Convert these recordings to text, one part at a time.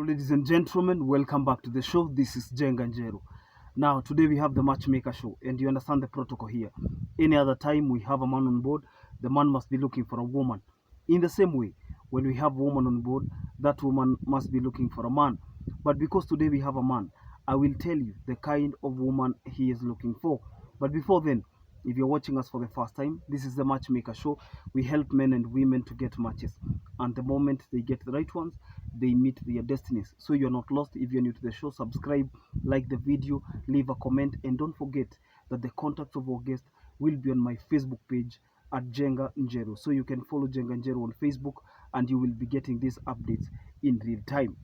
ladies and gentlemen, welcome back to the show. This is Jenganjero. Now, today we have the Matchmaker show, and you understand the protocol here. Any other time we have a man on board, the man must be looking for a woman. In the same way, when we have a woman on board, that woman must be looking for a man. But because today we have a man, I will tell you the kind of woman he is looking for. But before then, if you're watching us for the first time, this is the Matchmaker show. We help men and women to get matches. And the moment they get the right ones, they meet their destinies. So you're not lost. If you're new to the show, subscribe, like the video, leave a comment, and don't forget that the contacts of our guest will be on my Facebook page at Jenga Njero. So you can follow Jenga Njero on Facebook and you will be getting these updates in real time.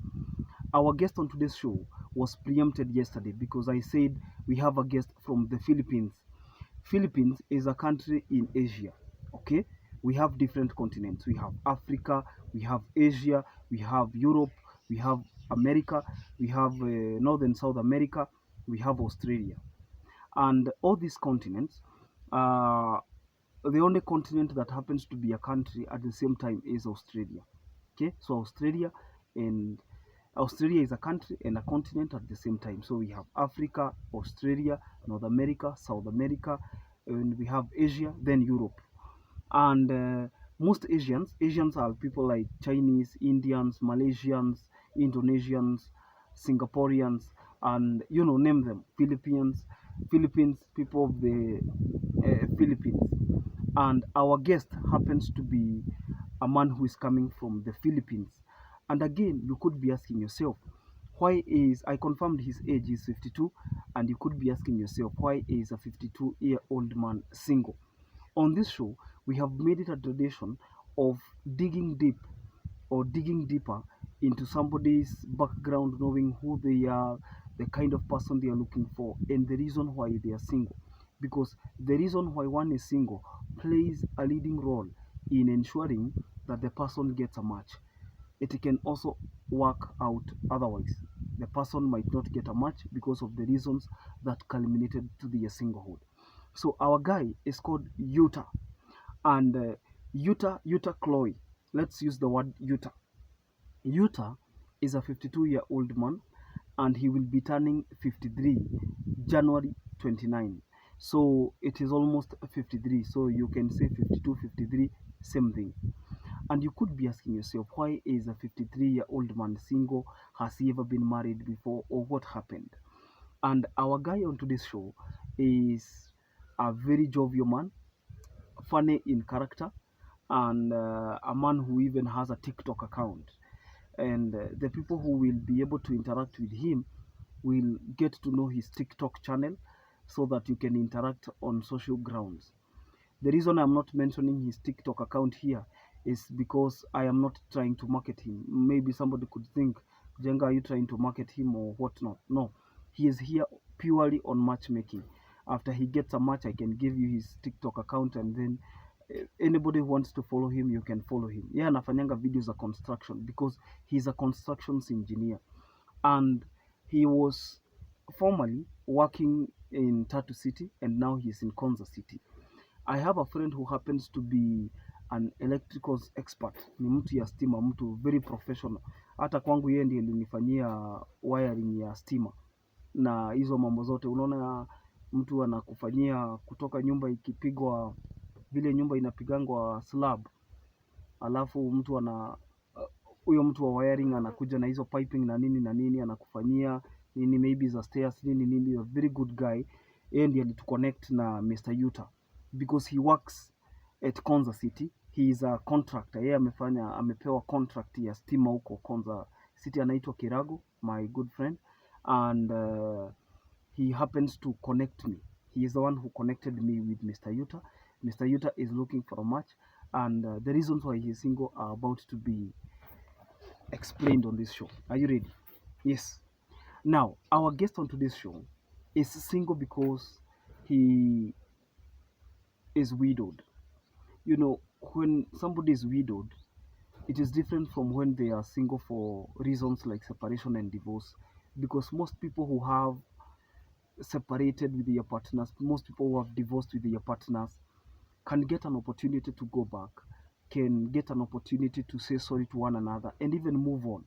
Our guest on today's show was preempted yesterday because I said we have a guest from the Philippines. Philippines is a country in Asia. Okay, we have different continents. We have Africa, we have Asia, we have Europe, we have America, we have North and South America, we have Australia, and all these continents. The only continent that happens to be a country at the same time is Australia. Okay, so and Australia is a country and a continent at the same time. So we have Africa, Australia, North America, South America, and we have Asia, then Europe. And most Asians are people like Chinese, Indians, Malaysians, Indonesians, Singaporeans, and name them, Philippines, people of the Philippines. And our guest happens to be a man who is coming from the Philippines. And again, you could be asking yourself, why is, I confirmed his age is 52, and you could be asking yourself, why is a 52-year-old man single? On this show, we have made it a tradition of digging deep or digging deeper into somebody's background, knowing who they are, the kind of person they are looking for, and the reason why they are single. Because the reason why one is single plays a leading role in ensuring that the person gets a match. It can also work out otherwise. The person might not get a match because of the reasons that culminated to their singlehood. So our guy is called Utah, and Utah Chloe. Let's use the word Utah. Utah is a 52-year-old man, and he will be turning 53 January 29. So it is almost 53. So you can say 52, 53, same thing. And you could be asking yourself, why is a 53-year-old man single? Has he ever been married before, or what happened? And our guy on today's show is a very jovial man, funny in character, and a man who even has a TikTok account. And the people who will be able to interact with him will get to know his TikTok channel so that you can interact on social grounds. The reason I'm not mentioning his TikTok account here is because I am not trying to market him. Maybe somebody could think, Jenga, are you trying to market him or whatnot? No, he is here purely on matchmaking. After he gets a match, I can give you his TikTok account, and then anybody who wants to follow him, you can follow him. Yeah, anafanyanga videos za construction because he's a constructions engineer, and he was formerly working in Tatu City, and now he's in Konza City. I have a friend who happens to be an electricals expert. Ni mtu ya stima, mtu very professional. Hata kwangu yeye ndiye alinifanyia wiring ya stima na hizo mambo zote. Unaona mtu anakufanyia kutoka nyumba ikipigwa vile nyumba inapigangwa slab, alafu mtu ana huyo mtu wa wiring anakuja na hizo piping na nini anakufanyia nini, maybe za stairs nini, a very good guy. Yeye ndiye alituconnect na Mr. Utah because he works at Konza City. He is a contractor. Yeye amepewa contract ya stima huko Konza City, anaitwa Kirago, my good friend, and he happens to connect me. He is the one who connected me with Mr. Utah. Mr. Utah is looking for a match, and the reasons why he is single are about to be explained on this show. Are you ready? Yes. Now, our guest on today's show is single because he is widowed. You know, when somebody is widowed, it is different from when they are single for reasons like separation and divorce. Because most people who have separated with their partners, most people who have divorced with their partners, can get an opportunity to go back, can get an opportunity to say sorry to one another, and even move on.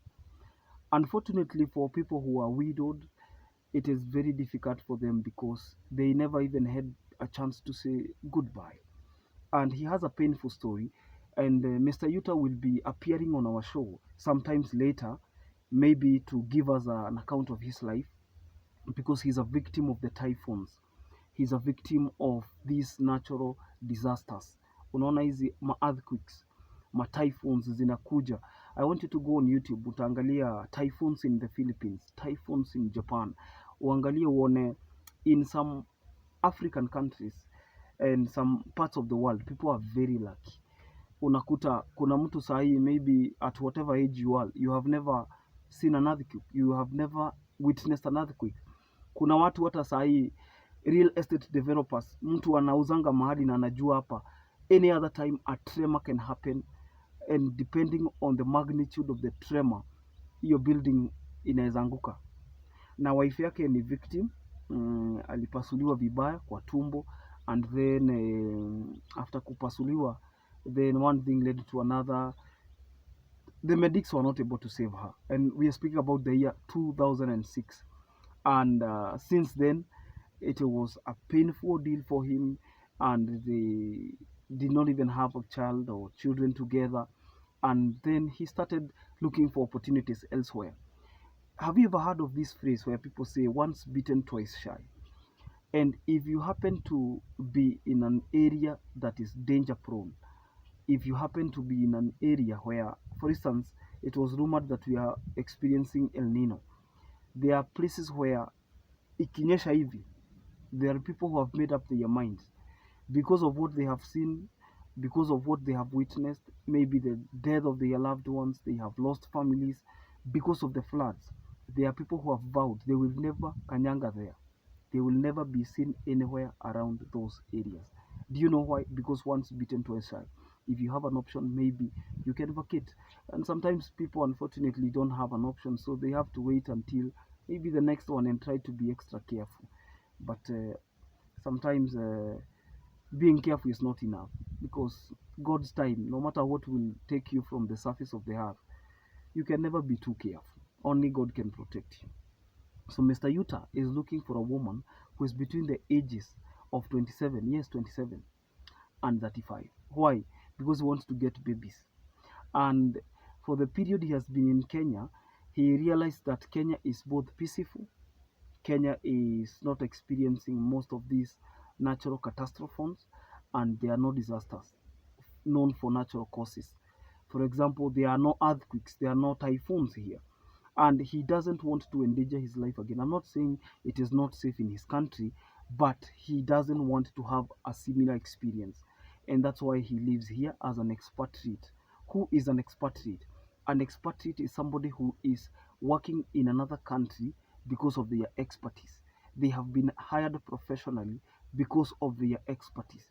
Unfortunately, for people who are widowed, it is very difficult for them because they never even had a chance to say goodbye. And he has a painful story. And Mr. Yuta will be appearing on our show sometimes later, maybe to give us an account of his life, because he's a victim of the typhoons. He's a victim of these natural disasters. Unaona hizi ma earthquakes, ma typhoons zinakuja. I want you to go on YouTube utaangalia typhoons in the Philippines, typhoons in Japan. Uangalie uone in some African countries and some parts of the world, people are very lucky. Unakuta kuna mtu sahi, maybe at whatever age you are, you have never seen an earthquake, you have never witnessed an earthquake. Kuna watu hata sahi, real estate developers, mtu anauzanga mahali na anajua hapa any other time a tremor can happen, and depending on the magnitude of the tremor, hiyo building inaweza anguka. Na wife yake ni victim. Alipasuliwa vibaya kwa tumbo, and then after kupasuliwa, then one thing led to another. The medics were not able to save her, and we are speaking about the year 2006. And since then, it was a painful deal for him, and they did not even have a child or children together. And then he started looking for opportunities elsewhere. Have you ever heard of this phrase where people say once bitten, twice shy? And if you happen to be in an area that is danger prone, if you happen to be in an area where, for instance, it was rumored that we are experiencing El Nino, there are places where ikinyesha hivi, there are people who have made up their minds because of what they have seen, because of what they have witnessed, maybe the death of their loved ones, they have lost families because of the floods. There are people who have vowed they will never kanyanga there. They will never be seen anywhere around those areas. Do you know why? Because once bitten, twice shy. If you have an option, maybe you can vacate. And sometimes people unfortunately don't have an option, so they have to wait until maybe the next one and try to be extra careful. But sometimes being careful is not enough, because God's time, no matter what will take you from the surface of the earth, you can never be too careful. Only God can protect you. So Mr. Yuta is looking for a woman who is between the ages of 27, yes, 27, and 35. Why? Because he wants to get babies. And for the period he has been in Kenya, he realized that Kenya is both peaceful. Kenya is not experiencing most of these natural catastrophes, and there are no disasters known for natural causes. For example, there are no earthquakes, there are no typhoons here. And he doesn't want to endanger his life again. I'm not saying it is not safe in his country, but he doesn't want to have a similar experience. And that's why he lives here as an expatriate. Who is an expatriate? An expatriate is somebody who is working in another country because of their expertise. They have been hired professionally because of their expertise.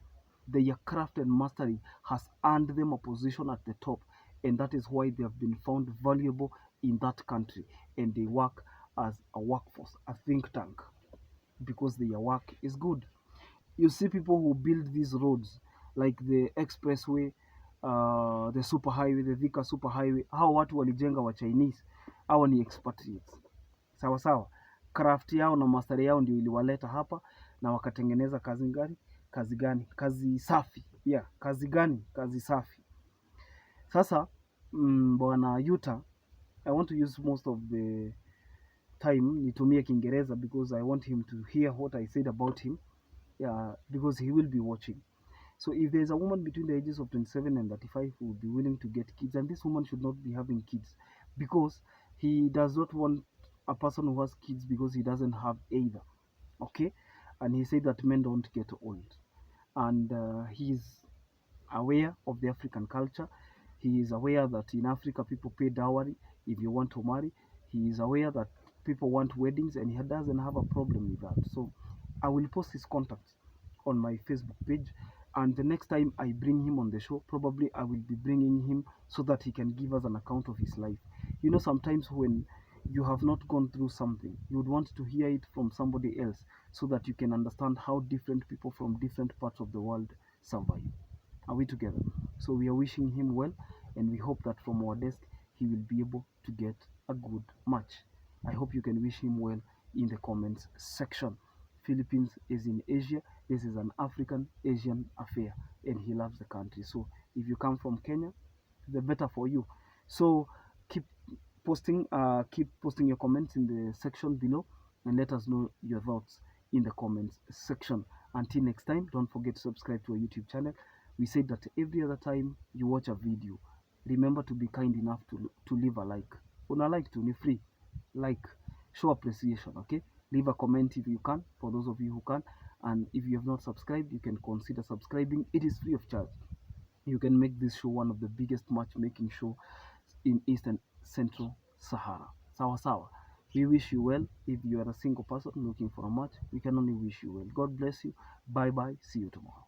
Their craft and mastery has earned them a position at the top, and that is why they have been found valuable in that country, and they work as a workforce, a think tank, because their work is good. You see people who build these roads like the expressway, the superhighway, the Thika superhighway. Hao watu walijenga wa Chinese, hao ni expatriates. Sawa sawa, craft yao na mastery yao ndio iliwaleta hapa, na wakatengeneza kazi gani? Kazi gani? Kazi safi. Yeah, kazi gani? Kazi safi. Sasa bwana Yuta, I want to use most of the time nitumie Kiingereza because I want him to hear what I said about him. Yeah, because he will be watching. So if there's a woman between the ages of 27 and 35 who would be willing to get kids, and this woman should not be having kids, because he does not want a person who has kids because he doesn't have either. Okay? And he said that men don't get old. And he's aware of the African culture. He is aware that in Africa people pay dowry if you want to marry. He is aware that people want weddings, and he doesn't have a problem with that. So I will post his contacts on my Facebook page, and the next time I bring him on the show, probably I will be bringing him so that he can give us an account of his life. You know, sometimes when you have not gone through something, you would want to hear it from somebody else so that you can understand how different people from different parts of the world survive. Are we together? So we are wishing him well, and we hope that from our desk he will be able to get a good match. I hope you can wish him well in the comments section. Philippines is in Asia. This is an African Asian affair, and he loves the country. So if you come from Kenya, the better for you. So keep keep posting your comments in the section below, and let us know your thoughts in the comments section. Until next time, don't forget to subscribe to our YouTube channel. We said that every other time you watch a video, remember to be kind enough to leave a like. Una like to ni free, like, show appreciation. Okay, leave a comment if you can, for those of you who can, and if you have not subscribed, you can consider subscribing. It is free of charge. You can make this show one of the biggest matchmaking show in Eastern Central Sahara. Sawa sawa. We wish you well. If you are a single person looking for a match, we can only wish you well. God bless you. Bye bye. See you tomorrow.